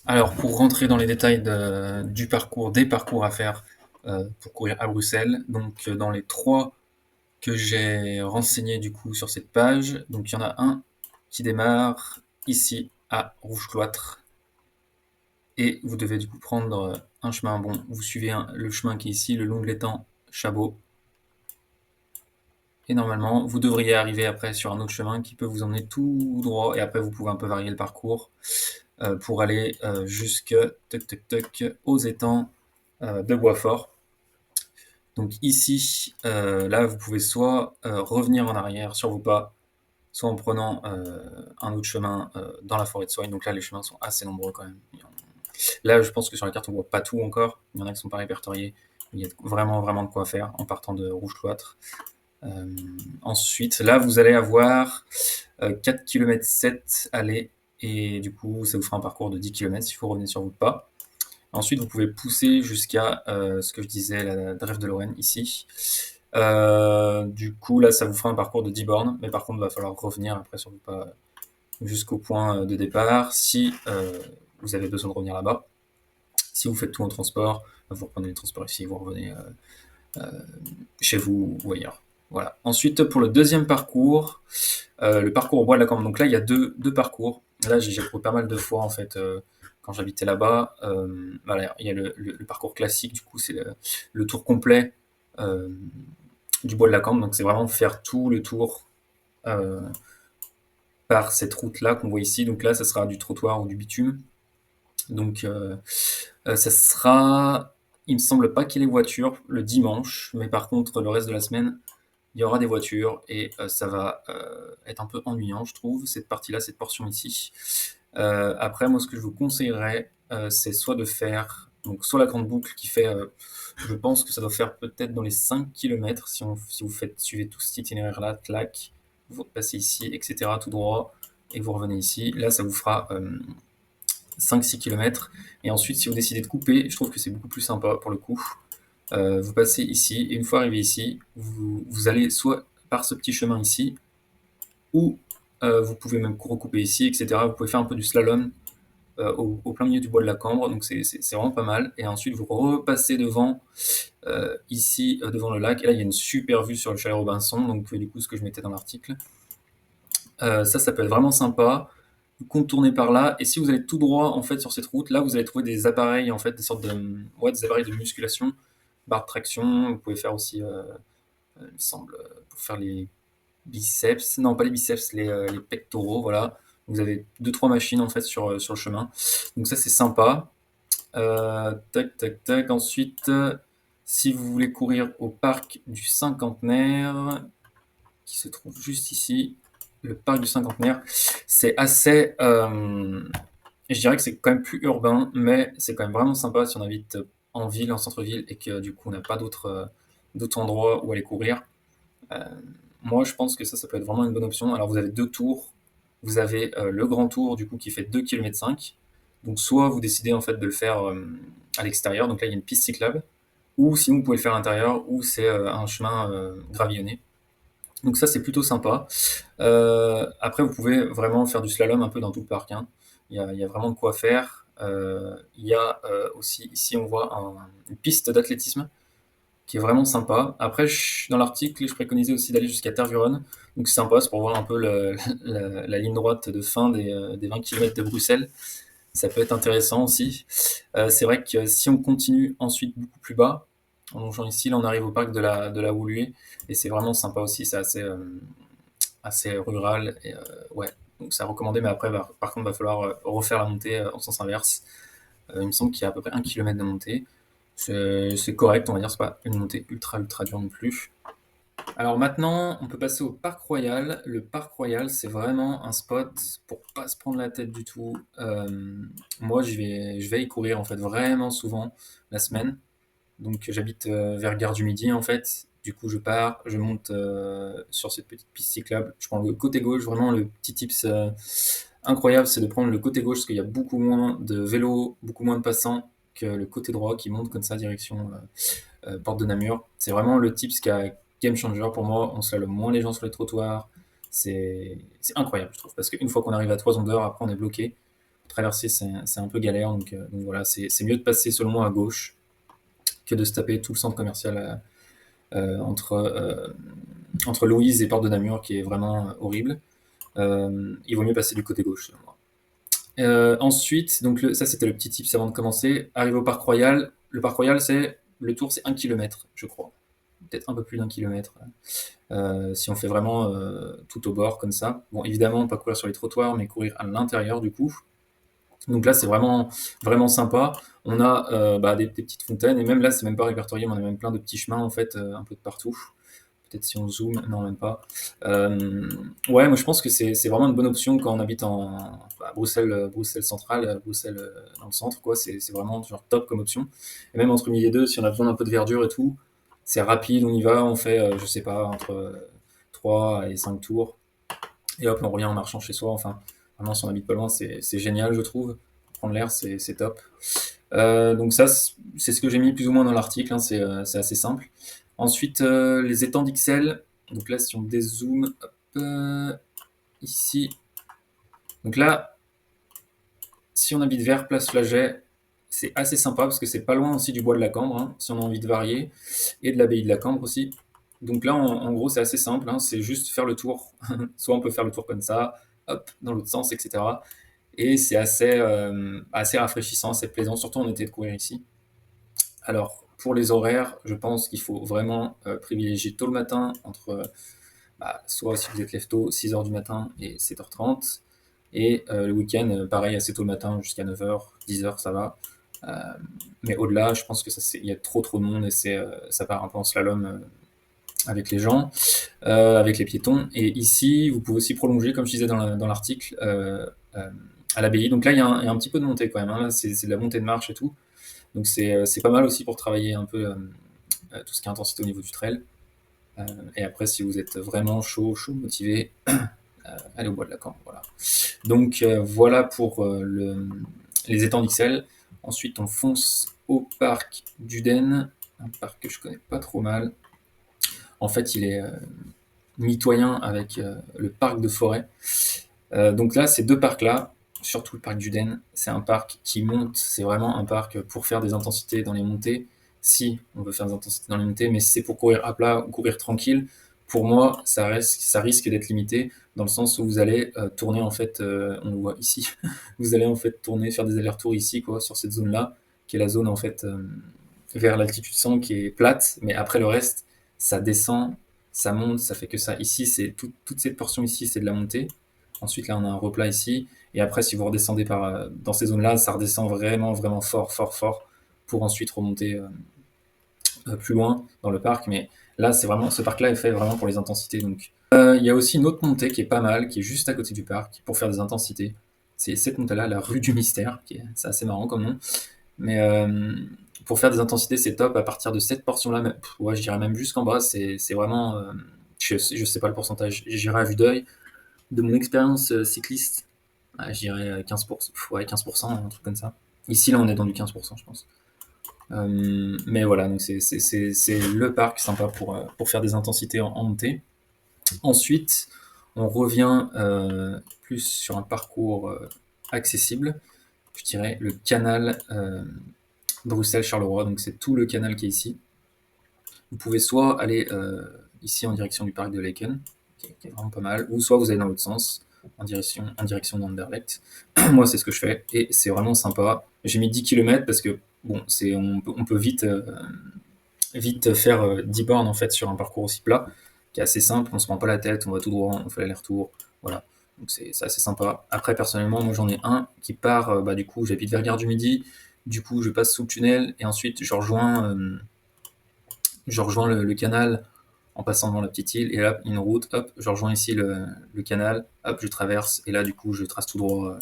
Alors, pour rentrer dans les détails du parcours, des parcours à faire pour courir à Bruxelles, donc dans les trois que j'ai renseignés du coup sur cette page, donc il y en a un qui démarre ici à Rouge-Cloître et vous devez du coup prendre un chemin. Bon, vous suivez le chemin qui est ici, le long de l'étang Chabot, et normalement vous devriez arriver après sur un autre chemin qui peut vous emmener tout droit et après vous pouvez un peu varier le parcours pour aller jusque aux étangs de Boisfort. Donc ici, là, vous pouvez soit revenir en arrière sur vos pas, soit en prenant un autre chemin dans la forêt de Soigne. Donc là, les chemins sont assez nombreux quand même. Là, je pense que sur la carte, on voit pas tout encore. Il y en a qui sont pas répertoriés. Il y a vraiment, vraiment de quoi faire en partant de Rouge-Cloître. Ensuite, là, vous allez avoir 4 km 7 aller. Et du coup, ça vous fera un parcours de 10 km s'il faut revenir sur vos pas. Ensuite, vous pouvez pousser jusqu'à ce que je disais, la Drève de Lorraine, ici. Du coup, là, ça vous fera un parcours de 10 bornes, mais par contre, il va falloir revenir après sur le pas jusqu'au point de départ si vous avez besoin de revenir là-bas. Si vous faites tout en transport, vous reprenez les transports ici, vous revenez chez vous ou ailleurs. Voilà. Ensuite, pour le deuxième parcours, le parcours au bois de la Cambre. Donc là, il y a deux parcours. Là, j'ai trouvé pas mal de fois, en fait, quand j'habitais là-bas. Voilà, il y a le parcours classique, du coup, c'est le tour complet euh, du bois de la Cambre. Donc, c'est vraiment faire tout le tour euh, par cette route-là qu'on voit ici. Donc là, ça sera du trottoir ou du bitume. Donc, ça sera... Il me semble pas qu'il y ait les voitures le dimanche, mais par contre, le reste de la semaine, il y aura des voitures et ça va être un peu ennuyant, je trouve, cette partie-là, cette portion ici. Après, moi, ce que je vous conseillerais, c'est soit de faire donc soit la grande boucle qui fait, je pense que ça doit faire peut-être dans les 5 km si vous suivez tout cet itinéraire-là, clac, vous passez ici, etc., tout droit, et vous revenez ici. Là, ça vous fera 5-6 km. Et ensuite, si vous décidez de couper, je trouve que c'est beaucoup plus sympa pour le coup. Vous passez ici, et une fois arrivé ici, vous allez soit par ce petit chemin ici, ou vous pouvez même recouper ici, etc. Vous pouvez faire un peu du slalom au plein milieu du bois de la Cambre, donc c'est vraiment pas mal. Et ensuite, vous repassez devant, ici, devant le lac, et là, il y a une super vue sur le chalet Robinson, donc du coup, ce que je mettais dans l'article. Ça peut être vraiment sympa. Vous contournez par là, et si vous allez tout droit, en fait, sur cette route, là, vous allez trouver des appareils, en fait, des sortes de, ouais, des appareils de musculation, barre de traction, vous pouvez faire aussi il me semble, pour faire les biceps, non pas les biceps, les pectoraux, voilà. Vous avez deux trois machines en fait sur le chemin. Donc ça c'est sympa. Tac tac tac. Ensuite, si vous voulez courir au parc du Cinquantenaire, qui se trouve juste ici, le parc du Cinquantenaire, c'est assez, je dirais que c'est quand même plus urbain, mais c'est quand même vraiment sympa si on habite en ville, en centre-ville, et que du coup on n'a pas d'autres endroits où aller courir. Euh, Moi, je pense que ça peut être vraiment une bonne option. Alors, vous avez deux tours. Vous avez le grand tour, du coup, qui fait 2,5 km. Donc, soit vous décidez en fait de le faire à l'extérieur, donc là, il y a une piste cyclable, ou sinon, vous pouvez le faire à l'intérieur, où c'est un chemin gravillonné. Donc, ça, c'est plutôt sympa. Après, vous pouvez vraiment faire du slalom un peu dans tout le parc, hein. Il y a vraiment de quoi faire. Il y a aussi, ici, on voit une piste d'athlétisme qui est vraiment sympa. Après, dans l'article, je préconisais aussi d'aller jusqu'à Tervuren. Donc c'est sympa, c'est pour voir un peu la ligne droite de fin des 20 km de Bruxelles. Ça peut être intéressant aussi. C'est vrai que si on continue ensuite beaucoup plus bas, en longeant ici, là on arrive au parc de la Woluwe, et c'est vraiment sympa aussi, c'est assez rural. Et, ouais, donc c'est à recommander, mais après, par contre, il va falloir refaire la montée en sens inverse. Il me semble qu'il y a à peu près 1 km de montée. C'est correct, on va dire, c'est pas une montée ultra ultra dure non plus. Alors maintenant, on peut passer au Parc Royal. Le Parc Royal, c'est vraiment un spot pour pas se prendre la tête du tout. Moi, je vais y courir en fait vraiment souvent la semaine. Donc j'habite vers Gare du Midi en fait. Du coup, je pars, je monte sur cette petite piste cyclable. Je prends le côté gauche. Vraiment, le petit tips incroyable, c'est de prendre le côté gauche parce qu'il y a beaucoup moins de vélos, beaucoup moins de passants que le côté droit qui monte comme ça direction Porte de Namur. C'est vraiment le tips qui a game changer pour moi. On slalome moins les gens sur les trottoirs. C'est incroyable, je trouve, parce qu'une fois qu'on arrive à 3 ondes d'heure, après on est bloqué. traverser, c'est un peu galère. Donc voilà, c'est mieux de passer selon moi à gauche que de se taper tout le centre commercial entre Louise et Porte de Namur, qui est vraiment horrible. Il vaut mieux passer du côté gauche, selon moi. Ensuite, donc ça c'était le petit tips avant de commencer. Arrivé au Parc Royal. Le Parc Royal, le tour, c'est 1 km, je crois. Peut-être un peu plus d'1 kilomètre. Si on fait vraiment tout au bord comme ça. Bon, évidemment, pas courir sur les trottoirs, mais courir à l'intérieur du coup. Donc là, c'est vraiment, vraiment sympa. On a des petites fontaines, et même là, c'est même pas répertorié, mais on a même plein de petits chemins en fait, un peu de partout. Peut-être si on zoome, non, même pas. Ouais, moi je pense que c'est vraiment une bonne option quand on habite à Bruxelles, Bruxelles centrale, Bruxelles dans le centre, quoi. C'est vraiment genre top comme option. Et même entre midi et deux, si on a besoin d'un peu de verdure et tout, c'est rapide, on y va, on fait, je sais pas, entre 3 et 5 tours, et hop, on revient en marchant chez soi. Enfin, vraiment, si on habite pas loin, c'est génial, je trouve. Pour prendre l'air, c'est top. Donc ça, c'est ce que j'ai mis plus ou moins dans l'article, hein, c'est assez simple. Ensuite, les étangs d'Ixelles. Donc là, si on dézoome, hop, ici. Donc là, si on habite vers Place Flaget, c'est assez sympa parce que c'est pas loin aussi du bois de la Cambre, hein, si on a envie de varier, et de l'abbaye de la Cambre aussi. Donc là, en gros, c'est assez simple, hein, c'est juste faire le tour. Soit on peut faire le tour comme ça, hop, dans l'autre sens, etc. Et c'est assez rafraîchissant, c'est plaisant, surtout en été de courir ici. Alors, pour les horaires, je pense qu'il faut vraiment privilégier tôt le matin, soit si vous êtes lève tôt, 6 h du matin et 7 h 30. Et le week-end, pareil, assez tôt le matin, jusqu'à 9 h, 10 h, ça va. Euh, mais au-delà, je pense que il y a trop de monde, et ça part un peu en slalom avec les gens, avec les piétons. Et ici, vous pouvez aussi prolonger, comme je disais dans l'article, à l'abbaye. Donc là, il y a un petit peu de montée quand même, hein. Là, c'est de la montée de marche et tout. Donc c'est pas mal aussi pour travailler un peu tout ce qui est intensité au niveau du trail. Et après, si vous êtes vraiment chaud, motivé, allez au bois de la Cambre. Voilà. Donc voilà pour les étangs d'Ixelles. Ensuite, on fonce au parc d'Uden, un parc que je connais pas trop mal. En fait, il est mitoyen avec le parc de Forêt. Donc là, ces deux parcs-là, surtout le parc d'Uden, c'est un parc qui monte. C'est vraiment un parc pour faire des intensités dans les montées. Si on veut faire des intensités dans les montées, mais si c'est pour courir à plat ou courir tranquille, pour moi, ça risque d'être limité dans le sens où vous allez tourner en fait, on le voit ici, vous allez en fait tourner, faire des allers-retours ici, quoi, sur cette zone-là, qui est la zone en fait vers l'altitude 100 qui est plate, mais après le reste, ça descend, ça monte, ça fait que ça. Ici, toute cette portion ici, c'est de la montée. Ensuite, là, on a un replat ici. Et après, si vous redescendez dans ces zones-là, ça redescend vraiment, vraiment fort, fort, fort, pour ensuite remonter plus loin dans le parc. Mais là, ce parc-là est fait vraiment pour les intensités. Donc, il y a aussi une autre montée qui est pas mal, qui est juste à côté du parc, pour faire des intensités. C'est cette montée-là, la rue du Mystère, c'est assez marrant comme nom. Mais pour faire des intensités, c'est top. À partir de cette portion-là, ouais, je dirais même jusqu'en bas, c'est vraiment. Je sais pas le pourcentage, j'irai à vue d'œil. De mon expérience cycliste, je dirais 15%, ouais, 15%, un truc comme ça. Ici, là, on est dans du 15%, je pense. Mais voilà, donc c'est le parc sympa pour faire des intensités en montée. Ensuite, on revient plus sur un parcours accessible. Je dirais le canal Bruxelles-Charleroi, donc c'est tout le canal qui est ici. Vous pouvez soit aller ici en direction du parc de Laeken, qui est vraiment pas mal, ou soit vous allez dans l'autre sens, en direction d'Anderlecht. Moi, c'est ce que je fais, et c'est vraiment sympa. J'ai mis 10 km parce que bon, on peut vite faire 10 bornes en fait sur un parcours aussi plat, qui est assez simple. On se prend pas la tête, on va tout droit, on fait l'aller-retour, voilà. Donc c'est assez sympa. Après, personnellement, moi j'en ai un qui part, du coup, j'habite vers Gare du Midi, du coup, je passe sous le tunnel, et ensuite je rejoins le canal en passant devant la petite île, et là, une route, hop, je rejoins ici le canal, hop, je traverse, et là, du coup, je trace tout droit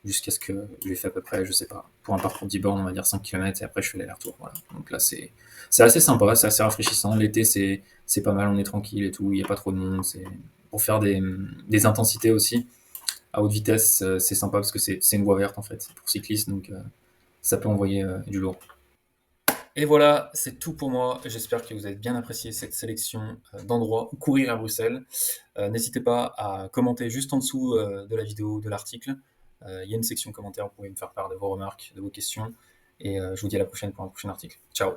jusqu'à ce que je vais faire à peu près, je sais pas, pour un parcours de 10 bornes, on va dire 5 km, et après, je fais l'aller-retour. Voilà. Donc là, c'est assez sympa, c'est assez rafraîchissant. L'été, c'est pas mal, on est tranquille et tout, il n'y a pas trop de monde. C'est pour faire des intensités aussi à haute vitesse, c'est sympa parce que c'est une voie verte en fait, pour cyclistes, donc ça peut envoyer du lourd. Et voilà, c'est tout pour moi. J'espère que vous avez bien apprécié cette sélection d'endroits où courir à Bruxelles. N'hésitez pas à commenter juste en dessous de la vidéo, de l'article. Il y a une section commentaires, vous pouvez me faire part de vos remarques, de vos questions. Et je vous dis à la prochaine pour un prochain article. Ciao.